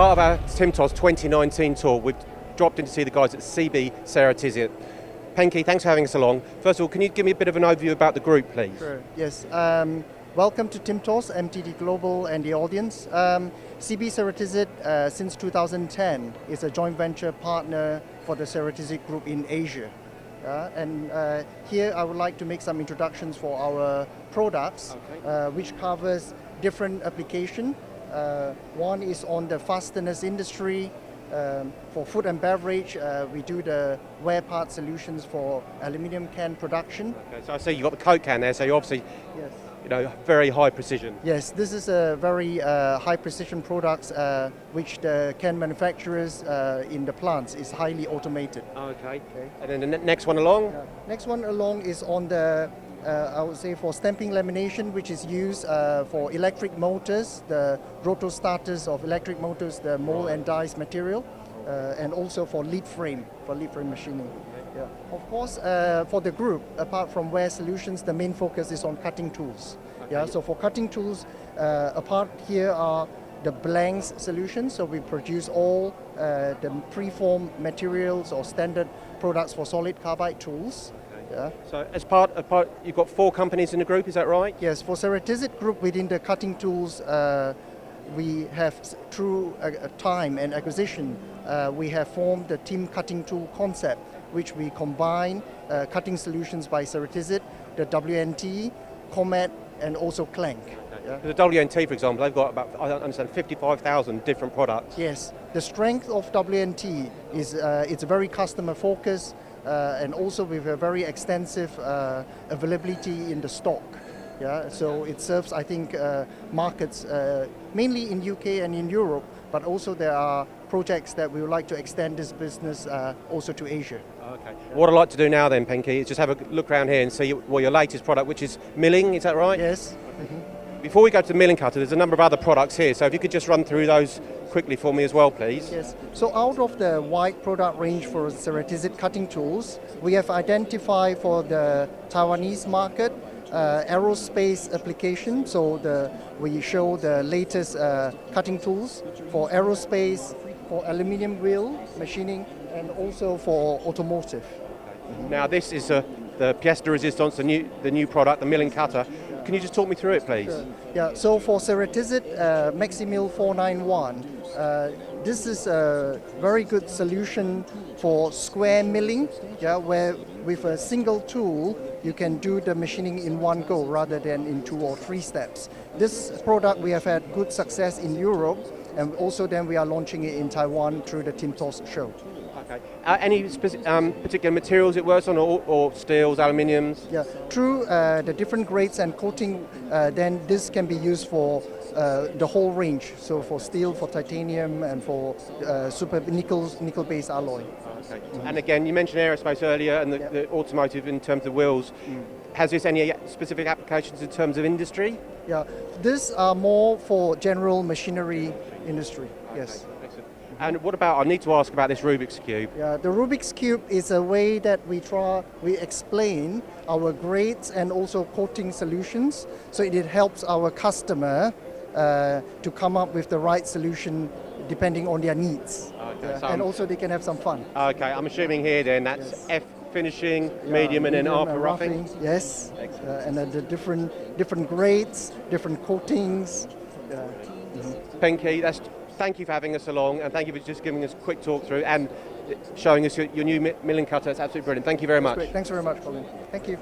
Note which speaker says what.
Speaker 1: part of our TIMTOS 2019 tour, we've dropped in to see the guys at CB-Ceratizit. Peng Kee, thanks for having us along. First of all, can you give me a bit of an overview about the group, please?
Speaker 2: Sure, yes. Welcome to TIMTOS, MTD Global and the audience. CB-Ceratizit, since 2010, is a joint venture partner for the Ceratizit Group in Asia. Here I would like to make some introductions for our products, which covers different applications. One is on the fasteners industry. For food and beverage, we do the wear part solutions for aluminum can production.
Speaker 1: Okay, so I see you've got the Coke can there, so you obviously, very high precision.
Speaker 2: Yes, this is a very high precision products which the can manufacturers in the plants is highly automated.
Speaker 1: Okay. And then the next one along?
Speaker 2: Next one along is on the, I would say, for stamping lamination, which is used for electric motors, the rotor starters of electric motors, the mold and die material, and also for lead frame machining. Yeah. Of course, for the group, apart from wear solutions, the main focus is on cutting tools. Okay. Yeah. So for cutting tools, apart here are the blanks solutions. So we produce all the preformed materials or standard products for solid carbide tools. Yeah.
Speaker 1: So as part, you've got 4 companies in the group, is that right?
Speaker 2: Yes, for Ceratizit Group within the cutting tools, we have, through time and acquisition, we have formed the team cutting tool concept, which we combine cutting solutions by Ceratizit, the WNT, Comet, and also Clank.
Speaker 1: Okay. Yeah. The WNT, for example, they've got about, I understand, 55,000 different products.
Speaker 2: Yes, the strength of WNT is it's very customer focused, and also with a very extensive availability in the stock. Yeah, so it serves, I think, markets mainly in UK and in Europe, but also there are projects that we would like to extend this business also to Asia.
Speaker 1: Okay. Yeah. What I'd like to do now then, Peng Kee, is just have a look around here and see your latest product, which is milling, is that right?
Speaker 2: Yes.
Speaker 1: Before we go to the milling cutter, there's a number of other products here, so if you could just run through those quickly for me as well, please.
Speaker 2: Yes, so out of the wide product range for Ceratizit cutting tools, we have identified for the Taiwanese market, aerospace application, so we show the latest cutting tools for aerospace, for aluminum wheel machining, and also for automotive.
Speaker 1: Now this is the pièce de résistance, the new product, the milling cutter. Can you just talk me through it, please?
Speaker 2: Sure. Yeah, so for Ceratizit MaxiMill 491, this is a very good solution for square milling, where with a single tool you can do the machining in one go rather than in 2 or 3 steps. This product we have had good success in Europe, and also then we are launching it in Taiwan through the TIMTOS show.
Speaker 1: Okay. Any particular materials it works on, or steels, aluminiums?
Speaker 2: Yeah, through the different grades and coating, then this can be used for the whole range. So for steel, for titanium, and for super nickel-based alloy.
Speaker 1: Okay. And again, you mentioned aerospace earlier and the automotive in terms of wheels. Has this any specific applications in terms of industry?
Speaker 2: Yeah, these are more for general machinery industry, yes.
Speaker 1: Excellent. And what about, I need to ask about this Rubik's Cube.
Speaker 2: Yeah, the Rubik's Cube is a way that we explain our grades and also coating solutions, so it helps our customer to come up with the right solution depending on their needs. Okay, so and also they can have some fun.
Speaker 1: Okay, I'm assuming here then that's F finishing, medium, and then after roughing?
Speaker 2: Yes, and then the different grades, different coatings.
Speaker 1: Peng Kee, thank you for having us along, and thank you for just giving us a quick talk through and showing us your new milling cutter. It's absolutely brilliant. Thank you very much.
Speaker 2: Great. Thanks very much, Colin. Thank you.